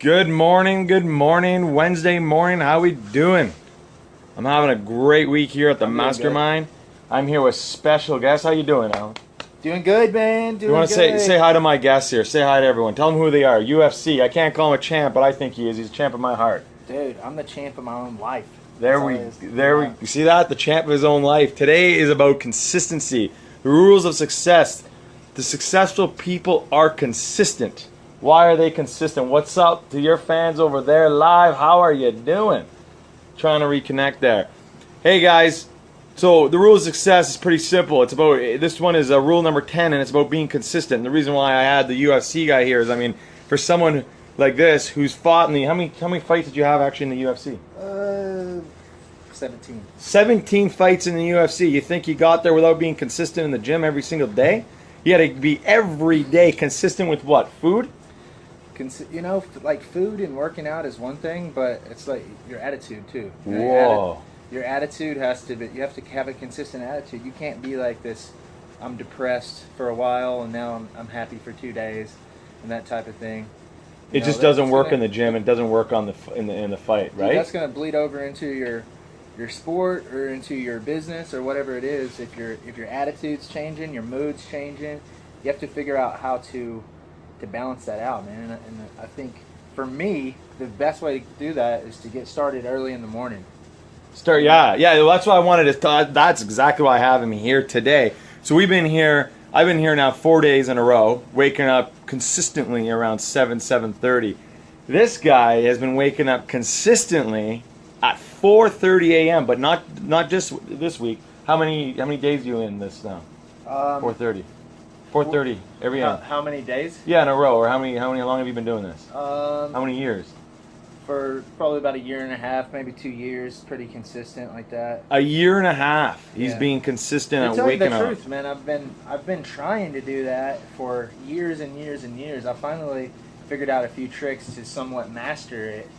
Good morning, Wednesday morning. How we doing? I'm having a great week here at the Mastermind. I'm here with special guests. How you doing, Alan? Doing good, man. You want to say hi to my guests here? Say hi to everyone. Tell them who they are. UFC. I can't call him a champ, but I think he is. He's a champ of my heart. Dude, I'm the champ of my own life. You see that? The champ of his own life. Today is about consistency. The rules of success. The successful people are consistent. Why are they consistent? What's up to your fans over there live? How are you doing? Trying to reconnect there. Hey guys, so the rule of success is pretty simple. It's about, this one is rule number 10, and it's about being consistent. And the reason why I had the UFC guy here is, I mean, for someone like this who's fought in the, how many fights did you have actually in the UFC? 17. 17 fights in the UFC. You think you got there without being consistent in the gym every single day? You had to be every day consistent with what? Food? You know, like food and working out is one thing, but it's like your attitude too. Whoa. Your attitude has to be, you have to have a consistent attitude. You can't be like this, I'm depressed for a while and now I'm happy for 2 days and that type of thing. It just doesn't work in the gym. It doesn't work on in the fight, right? That's going to bleed over into your sport or into your business or whatever it is. If your attitude's changing, your mood's changing, you have to figure out how to balance that out, man. And I think for me, the best way to do that is to get started early in the morning. Yeah. Well, that's why I wanted to. That's exactly why I have him here today. So I've been here now 4 days in a row, waking up consistently around 7:30. This guy has been waking up consistently at 4:30 a.m. But not just this week. How many days are you in this now? 4:30. 4:30 every end. How many days? Yeah, in a row. Or how long have you been doing this? How many years? For probably about 1.5 years, maybe 2 years, pretty consistent like that. 1.5 years. He's being consistent at waking up. To tell you the truth, man, I've been trying to do that for years and years and years. I finally figured out a few tricks to somewhat master it,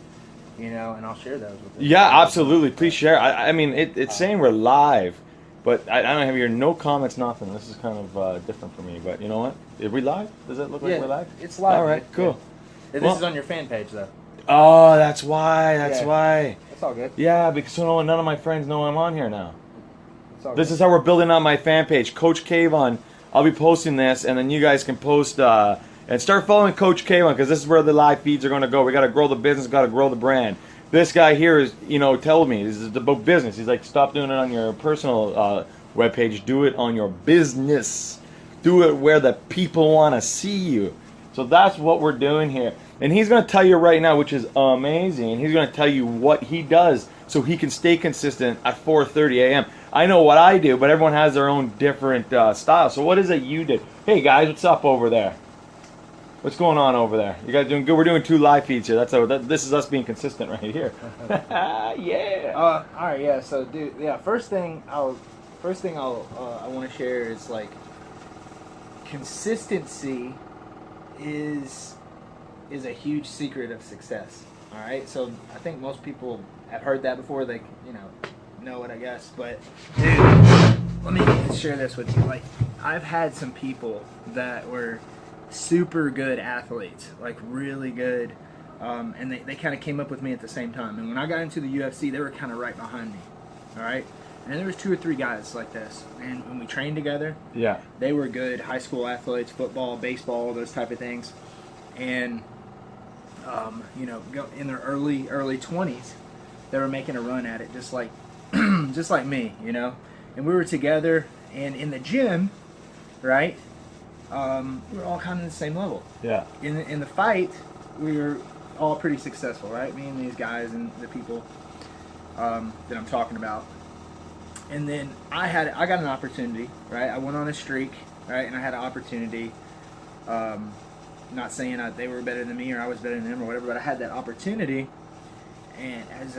you know, and I'll share those with you. Yeah, absolutely. Please share. I mean, it's saying we're live, but I don't have here no comments, nothing. This is kind of different for me, but you know what? Are we live? Does it look like we're live? It's live. All right, cool. Yeah. This is on your fan page, though. Oh, that's why. That's why. It's all good. Yeah, because none of my friends know I'm on here now. This is how we're building on my fan page, Coach Kayvon. I'll be posting this, and then you guys can post and start following Coach Kayvon, because this is where the live feeds are going to go. We got to grow the business, got to grow the brand. This guy here is, told me this is about business. He's like, stop doing it on your personal webpage. Do it on your business. Do it where the people want to see you. So that's what we're doing here. And he's going to tell you right now, which is amazing. He's going to tell you what he does so he can stay consistent at 4:30 a.m. I know what I do, but everyone has their own different style. So what is it you did? Hey guys, what's up over there? What's going on over there? You guys doing good? We're doing 2 live feeds here. This is us being consistent right here. Yeah. All right. Yeah. So, dude. Yeah. First thing I want to share is like consistency is a huge secret of success. All right. So I think most people have heard that before. They know it, I guess. But dude, let me share this with you. Like, I've had some people that were super good athletes, like really good, and they kind of came up with me at the same time. And when I got into the UFC, they were kind of right behind me. All right. And there was 2 or 3 guys like this, and when we trained together, they were good high school athletes, football, baseball, those type of things, and in their early 20s, they were making a run at it, just like me, and we were together, and in the gym, right, we were all kind of the same level. Yeah. In the fight, we were all pretty successful, right? Me and these guys and the people that I'm talking about. And then I got an opportunity, right? I went on a streak, right? And I had an opportunity. Not saying they were better than me or I was better than them or whatever, but I had that opportunity. And as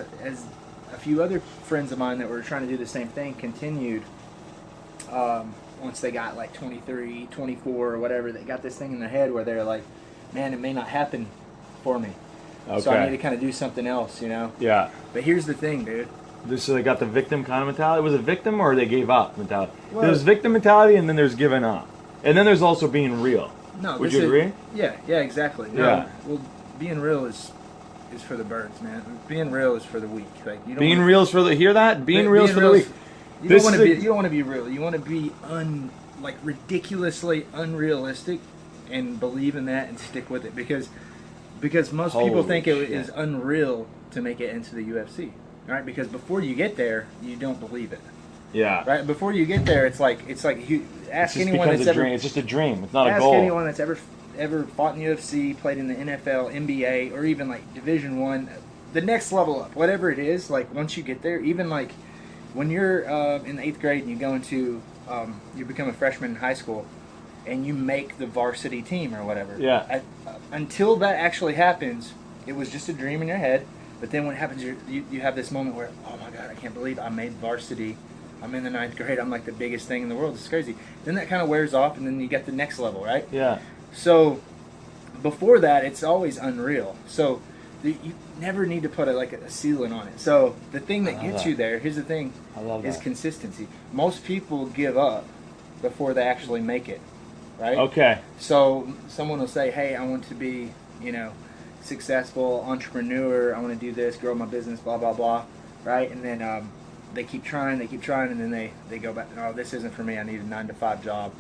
a few other friends of mine that were trying to do the same thing continued, once they got like 23, 24 or whatever, they got this thing in their head where they're like, man, it may not happen for me. Okay. So I need to kind of do something else, Yeah. But here's the thing, dude. So they got the victim kind of mentality. Was it victim or they gave up mentality? Well, there's victim mentality, and then there's giving up, and then there's also being real. No, would you agree? Yeah, exactly. No, yeah. Well, being real is for the birds, man. Being real is for the weak. Like you don't Being wanna, real is for the hear that? Being real is for the weak. You don't want to be. You don't want to be real. You want to be like ridiculously unrealistic, and believe in that and stick with it because most people Holy think shit. it is unreal to make it into the UFC, right? Because before you get there, you don't believe it, Yeah. right? Before you get there, it's like ask anyone that's ever It's just a dream. It's not a ask goal. anyone that's ever fought in the UFC, played in the NFL, NBA, or even like Division One, the next level up, whatever it is. Like once you get there, even like when you're in the 8th grade and you go into you become a freshman in high school, and you make the varsity team or whatever. Yeah. Until that actually happens, it was just a dream in your head. But then when it happens, you have this moment where, oh my God, I can't believe I made varsity. I'm in the 9th grade. I'm like the biggest thing in the world. It's crazy. Then that kind of wears off, and then you get the next level, right? Yeah. So before that, it's always unreal. So you never need to put a ceiling on it. So the thing that gets you there, here's the thing, is consistency. Most people give up before they actually make it, right? Okay. So someone will say, hey, I want to be, successful entrepreneur. I want to do this, grow my business, blah, blah, blah, right? And then they keep trying, and then they go back, oh, this isn't for me. I need a 9-to-5 job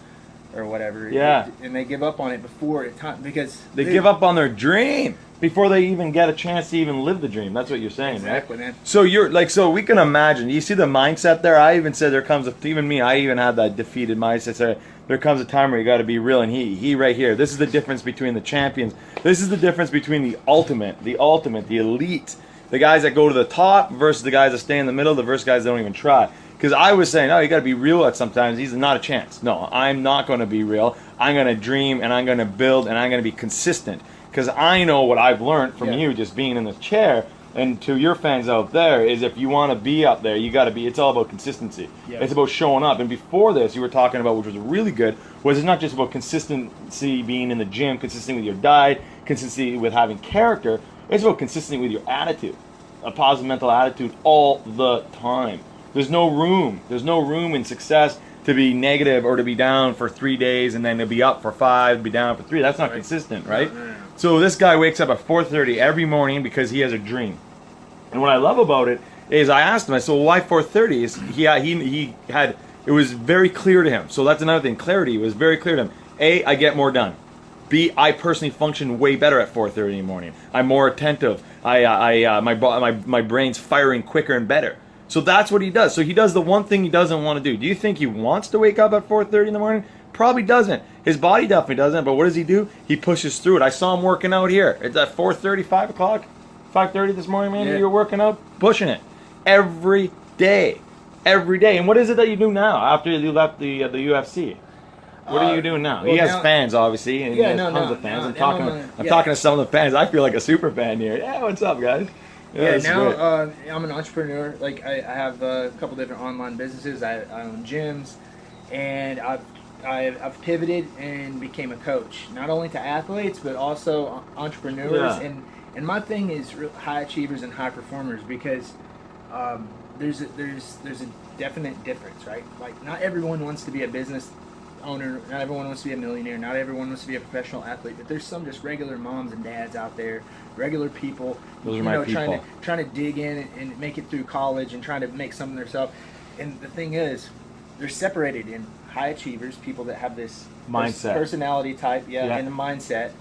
or whatever. Yeah. And they give up on it before time because They give up on their dream before they even get a chance to even live the dream. That's what you're saying, exactly, right? man. So you're like, so we can imagine. You see the mindset there. I even said there comes even me. I even had that defeated mindset. So there comes a time where you got to be real. And he right here. This is the difference between the champions. This is the difference between the ultimate, the elite, the guys that go to the top versus the guys that stay in the middle, the versus guys that don't even try. Because I was saying, oh, you got to be real at sometimes. He's not a chance. No, I'm not going to be real. I'm going to dream, and I'm going to build, and I'm going to be consistent. Because I know what I've learned from you just being in this chair, and to your fans out there, is if you want to be up there, you got to be, it's all about consistency. Yeah. It's about showing up. And before this, you were talking about, which was really good, was it's not just about consistency being in the gym, consistency with your diet, consistency with having character. It's about consistency with your attitude, a positive mental attitude all the time. There's no room in success to be negative or to be down for 3 days and then to be up for 5, be down for 3. That's not consistent, right? No. So this guy wakes up at 4:30 every morning because he has a dream. And what I love about it is I asked him, I said, well, why 4:30? He had, it was very clear to him. So that's another thing. Clarity was very clear to him. A, I get more done. B, I personally function way better at 4:30 in the morning. I'm more attentive. My brain's firing quicker and better. So that's what he does. So he does the one thing he doesn't want to do. Do you think he wants to wake up at 4:30 in the morning? Probably doesn't. His body definitely doesn't. But what does he do? He pushes through it. I saw him working out here. It's at 4:30, 5 o'clock, 5:30 this morning, man. Yeah. You're working out, pushing it every day. And what is it that you do now after you left the UFC? What are you doing now? well, he has now- fans, obviously, and he has tons of fans. I'm talking to some of the fans. I feel like a super fan here. Yeah, what's up, guys? This is now great. I'm an entrepreneur. Like I have a couple different online businesses. I own gyms, and I've pivoted and became a coach, not only to athletes but also entrepreneurs. Yeah. And my thing is high achievers and high performers because there's a definite difference, right? Like not everyone wants to be a business owner, not everyone wants to be a millionaire, not everyone wants to be a professional athlete, but there's some just regular moms and dads out there, regular people, Those are my people. trying to dig in and make it through college and trying to make something of themselves. And the thing is, they're separated in high achievers, people that have this Mindset. personality type, and a mindset,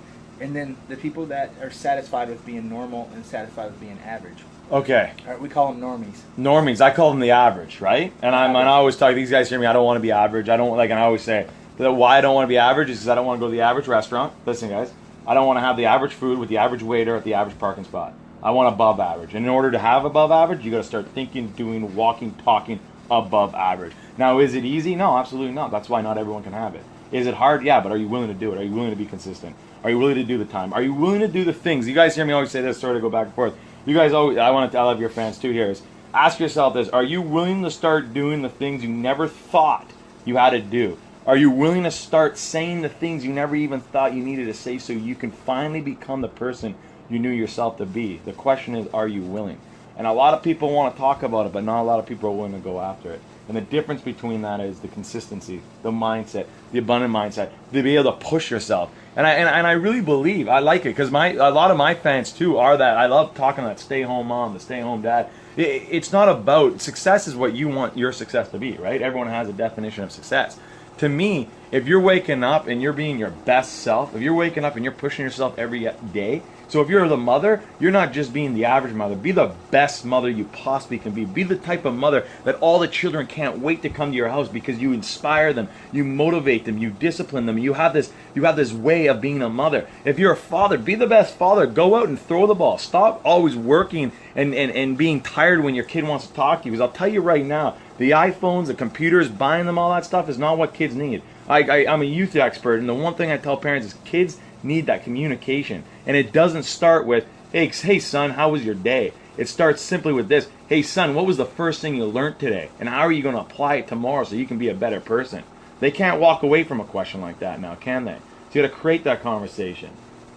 and then the people that are satisfied with being normal and satisfied with being average. Okay. All right, we call them normies. Normies, I call them the average, right? And I always talk. These guys hear me. I don't want to be average. I don't like, and I always say that why I don't want to be average is because I don't want to go to the average restaurant. Listen, guys, I don't want to have the average food with the average waiter at the average parking spot. I want above average, and in order to have above average, you got to start thinking, doing, walking, talking above average. Now, is it easy? No, absolutely not. That's why not everyone can have it. Is it hard? Yeah, but are you willing to do it? Are you willing to be consistent? Are you willing to do the time? Are you willing to do the things? You guys hear me always say this. Sorry to go back and forth. You guys always, I love your fans too here, is ask yourself this. Are you willing to start doing the things you never thought you had to do? Are you willing to start saying the things you never even thought you needed to say so you can finally become the person you knew yourself to be? The question is, are you willing? And a lot of people want to talk about it, but not a lot of people are willing to go after it. And the difference between that is the consistency, the mindset, the abundant mindset, to be able to push yourself. And I really believe, I like it, because a lot of my fans too are that. I love talking to that stay-home mom, the stay-home dad. It's not about, success is what you want your success to be, right? Everyone has a definition of success. To me, if you're waking up and you're being your best self, if you're waking up and you're pushing yourself every day, so if you're the mother, you're not just being the average mother. Be the best mother you possibly can be. Be the type of mother that all the children can't wait to come to your house because you inspire them, you motivate them, you discipline them. You have this way of being a mother. If you're a father, be the best father. Go out and throw the ball. Stop always working and being tired when your kid wants to talk to you. Because I'll tell you right now, the iPhones, the computers, buying them all that stuff is not what kids need. I'm a youth expert, and the one thing I tell parents is kids need that communication. And it doesn't start with, hey son, how was your day? It starts simply with this: hey son, what was the first thing you learned today? And how are you going to apply it tomorrow so you can be a better person? They can't walk away from a question like that now, can they? So you got to create that conversation.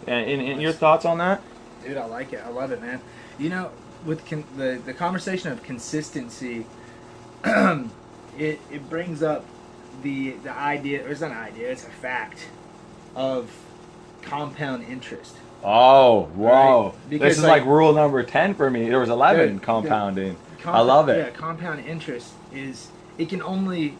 And your thoughts on that? Dude, I like it. I love it, man. You know, with the conversation of consistency, it brings up the idea, or it's not an idea, it's a fact of compound interest. Oh, whoa. Right? This is like rule number 10 for me. There was 11 compounding. I love it. Yeah, compound interest is, it can only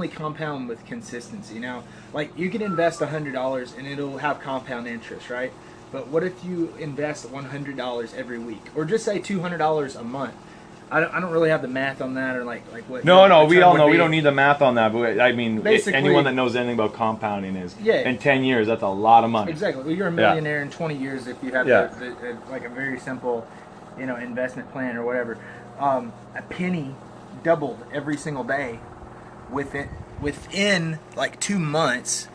compound with consistency. Now, like, you can invest $100 and it'll have compound interest, right? But what if you invest $100 every week, or just say $200 a month? I don't really have the math on that, or like what. No, we all know we don't need the math on that. But I mean, basically, anyone that knows anything about compounding is, yeah, in 10 years, that's a lot of money. Exactly. Well, you're a millionaire in 20 years if you have like a very simple, investment plan or whatever. A penny doubled every single day. Within like 2 months,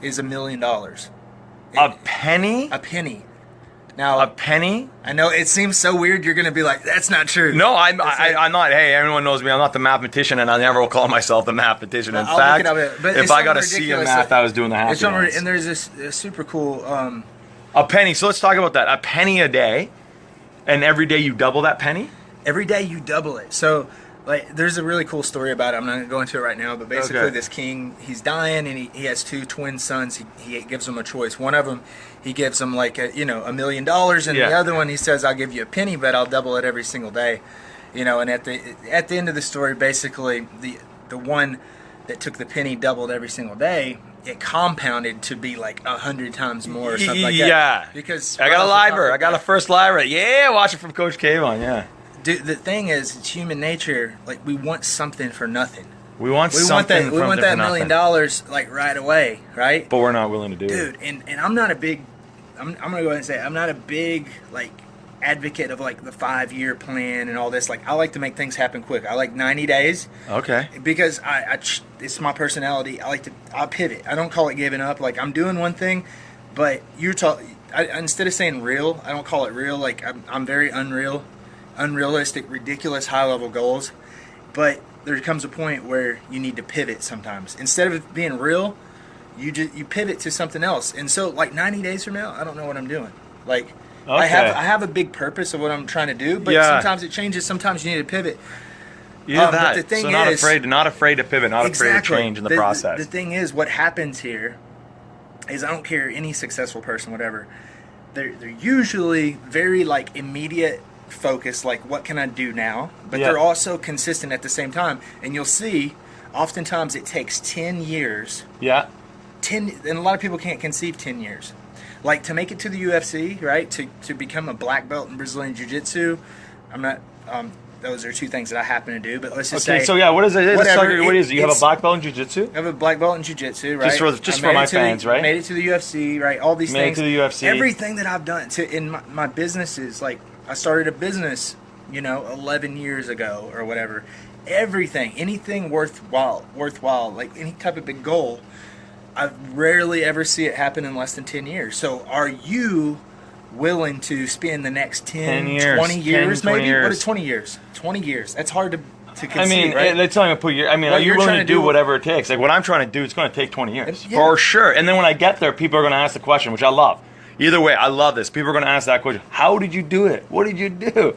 is $1 million. A penny? A penny. Now, a penny? I know it seems so weird. You're going to be like, that's not true. No, I'm not. Hey, everyone knows me. I'm not the mathematician, and I never will call myself the mathematician. In fact, if I got a C in math, I was doing the happy dance. And there's this super cool... a penny. So let's talk about that. A penny a day, and every day you double that penny? Every day you double it. So... like, there's a really cool story about it. I'm not going to go into it right now, but basically this king, he's dying, and he has 2 twin sons. He gives them a choice. One of them, he gives them like $1 million, and the other one, he says, I'll give you a penny, but I'll double it every single day. And at the end of the story, basically the one that took the penny doubled every single day, it compounded to be like 100 times more or something like that. Yeah. Because I got a liver. I got a first liver. Yeah, watch it from Coach Kayvon. Yeah. Dude, the thing is, it's human nature. Like, we want something for nothing. We want something for nothing. We want that $1 million like right away, right? But we're not willing to do it. Dude, and I'm not a big. I'm gonna go ahead and say I'm not a big like advocate of like the 5-year plan and all this. Like, I like to make things happen quick. I like 90 days. Okay. Because it's my personality. I'll pivot. I don't call it giving up. Like, I'm doing one thing, but instead of saying real, I don't call it real. Like, I'm very unrealistic, ridiculous, high-level goals, but there comes a point where you need to pivot sometimes. Instead of being real, you pivot to something else. And so, like, 90 days from now, I don't know what I'm doing. Like, okay. I have a big purpose of what I'm trying to do, but sometimes it changes. Sometimes you need to pivot. But the thing not afraid to pivot, not afraid to change in the process. The thing is, what happens here is, I don't care, any successful person, whatever, they're usually very, like, immediate focus, like, what can I do now, but they're also consistent at the same time. And you'll see oftentimes it takes 10 years, and a lot of people can't conceive 10 years, like, to make it to the UFC, right, to become a black belt in Brazilian Jiu-Jitsu. I'm not those are 2 things that I happen to do, but let's just say, so what is it? Whatever, what is it? You have a black belt in Jiu-Jitsu? I have a black belt in Jiu-Jitsu, right? Just for my fans, right? Made it to the UFC, right? All these things. Made it to the UFC. Everything that I've done in my businesses, like, I started a business, 11 years ago or whatever. Anything worthwhile, like any type of big goal, I rarely ever see it happen in less than 10 years. So are you willing to spend the next 10 years, 20 years, 10, 20 maybe? years. What is 20 years? 20 years. That's hard to conceive, I mean, right? That's not going to put are you willing to do whatever it takes? Like, what I'm trying to do, it's going to take 20 years. For sure. And then when I get there, people are going to ask the question, which I love. Either way, I love this. People are going to ask that question. How did you do it? What did you do?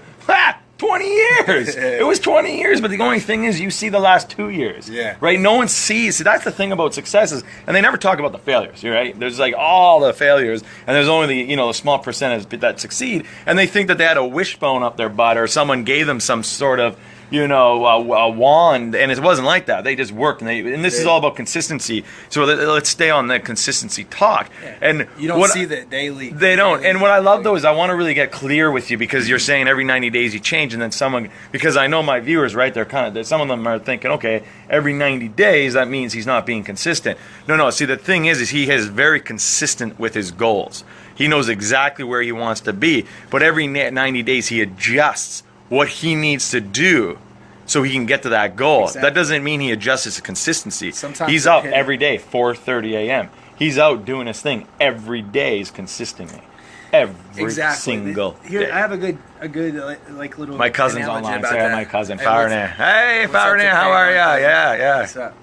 20 years. It was 20 years, but the only thing is you see the last 2 years. Yeah. Right? No one sees. See, that's the thing about successes. And they never talk about the failures, right? There's like all the failures, and there's only the, a small percentage that succeed. And they think that they had a wishbone up their butt, or someone gave them some sort of a wand, and it wasn't like that. They just worked, and this is all about consistency. So let's stay on the consistency talk. Yeah. And you don't see the daily. They don't. And what I love though is I want to really get clear with you, because you're saying every 90 days you change, and then because I know my viewers, right? They're some of them are thinking, okay, every 90 days that means he's not being consistent. No. See, the thing is he is very consistent with his goals. He knows exactly where he wants to be, but every 90 days he adjusts what he needs to do so he can get to that goal. Exactly. That doesn't mean he adjusts his consistency. Sometimes he's up every day, 4:30 a.m. He's out doing his thing every day consistently. Every single day. I have a good like little. My cousin's online. Say hi, my cousin, Farnay. Hey, Farnay, how are ya? Yeah. What's up?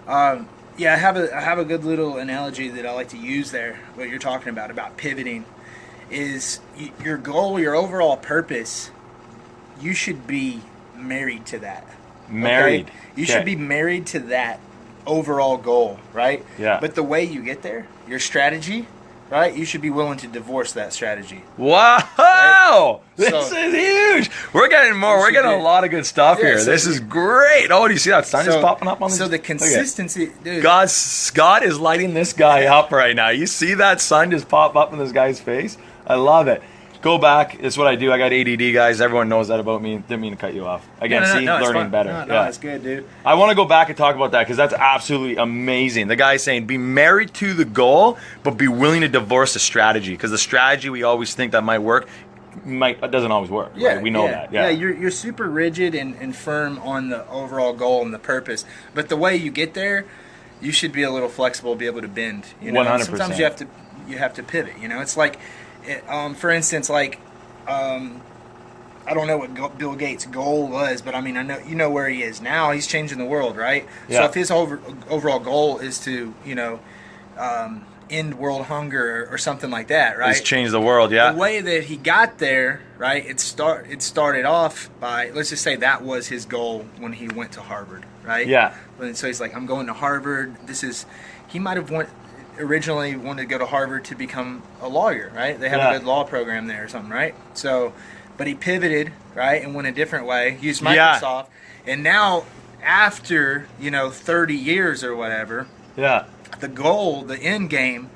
I have a good little analogy that I like to use there. What you're talking about pivoting, is your goal, your overall purpose. You should be married to that. Married. Okay? You should be married to that overall goal, right? Yeah. But the way you get there, your strategy, right? You should be willing to divorce that strategy. Wow! Right? This is huge. We're getting more. We're getting a lot of good stuff here. So this is great. Oh, do you see that sun just popping up on this? So the consistency, dude. God is lighting this guy up right now. You see that sun just pop up in this guy's face? I love it. Go back. It's what I do. I got ADD, guys. Everyone knows that about me. Didn't mean to cut you off. Again, learning better. No, it's good, dude. I want to go back and talk about that, because that's absolutely amazing. The guy's saying be married to the goal, but be willing to divorce the strategy, because the strategy we always think that might work doesn't always work. Yeah, right? We know that. Yeah, you're super rigid and firm on the overall goal and the purpose, but the way you get there, you should be a little flexible, be able to bend. 100%. Sometimes you have to pivot. It's like. For instance, I don't know what Bill Gates' goal was, but I mean, I know where he is now. He's changing the world, right? Yeah. So if his overall goal is to, end world hunger or something like that, right? He's changed the world, yeah. The way that he got there, right? It started off by, let's just say that was his goal when he went to Harvard, right? Yeah. And so he's like, I'm going to Harvard. He might have originally wanted to go to Harvard to become a lawyer, right? They have a good law program there or something, right? So, but he pivoted, right, and went a different way, used Microsoft, and now after, 30 years or whatever, the goal, the end game,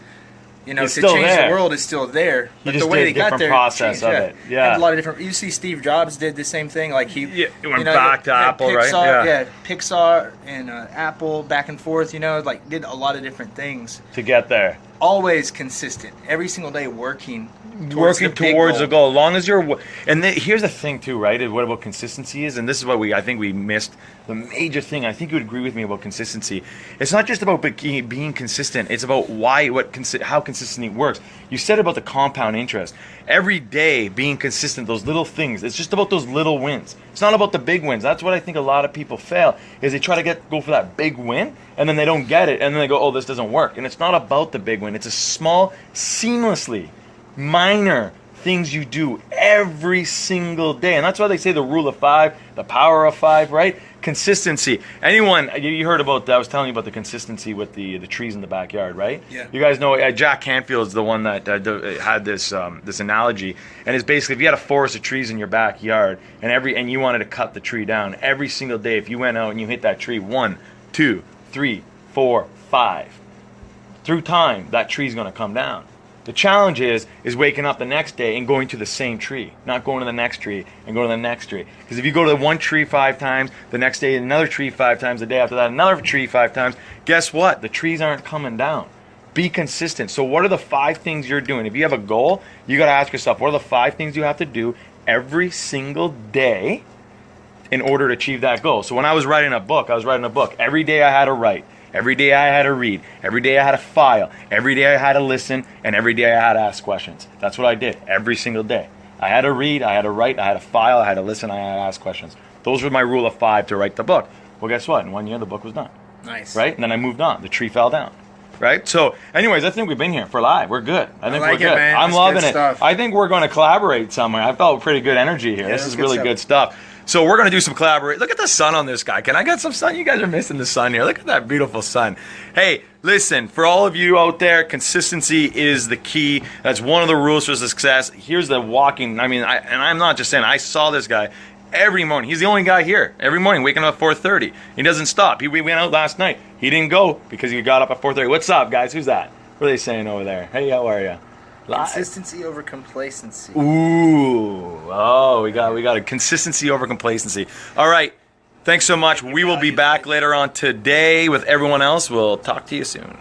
to change the world is still there. But the way they got there, process of it. Yeah. A lot of different. You see, Steve Jobs did the same thing. Like he went back to Apple, Pixar, right? Pixar and Apple back and forth. Did a lot of different things to get there. Always consistent. Every single day working towards the goal. As long as you're, and here's the thing too, right? What about consistency is, and this is what I think we missed. The major thing, I think you would agree with me about consistency. It's not just about being consistent. It's about how consistency works. You said about the compound interest. Every day being consistent, those little things. It's just about those little wins. It's not about the big wins. That's what I think a lot of people fail, is they try to go for that big win, and then they don't get it, and then they go, oh, this doesn't work. And it's not about the big win. It's a small, seamlessly minor things you do every single day. And that's why they say the rule of 5, the power of 5, right? Consistency. You heard about that? I was telling you about the consistency with the trees in the backyard, right? Yeah. You guys know Jack Canfield's the one that had this analogy, and it's basically, if you had a forest of trees in your backyard and you wanted to cut the tree down every single day, if you went out and you hit that tree 1, 2, 3, 4, 5, through time that tree's going to come down. The challenge is waking up the next day and going to the same tree, not going to the next tree and going to the next tree. Because if you go to one tree 5 times, the next day another tree 5 times, the day after that another tree 5 times, guess what? The trees aren't coming down. Be consistent. So what are the 5 things you're doing? If you have a goal, you got to ask yourself, what are the 5 things you have to do every single day in order to achieve that goal? So when I was writing a book, every day I had to write. Every day I had to read. Every day I had to file. Every day I had to listen. And every day I had to ask questions. That's what I did every single day. I had to read. I had to write. I had to file. I had to listen. I had to ask questions. Those were my rule of 5 to write the book. Well, guess what? In 1 year, the book was done. Nice. Right? And then I moved on. The tree fell down. right? So, anyways, I think we've been here for live. We're good. I think like we're it, good. man. I'm That's loving good it. stuff. I think we're going to collaborate somewhere. I felt pretty good energy here. Yeah, This that's is good really stuff. good stuff. So we're going to do some collaborate. Look at the sun on this guy. Can I get some sun? You guys are missing the sun here. Look at that beautiful sun. Hey, listen, for all of you out there, consistency is the key. That's one of the rules for success. Here's the walking. I mean, and I'm not just saying, I saw this guy every morning. He's the only guy here. Every morning, waking up at 4:30. He doesn't stop. We went out last night. He didn't go because he got up at 4:30. What's up, guys? Who's that? What are they saying over there? Hey, how are you? Consistency over complacency. Ooh. Oh, we got a consistency over complacency. All right. Thanks so much. We will be back later on today with everyone else. We'll talk to you soon.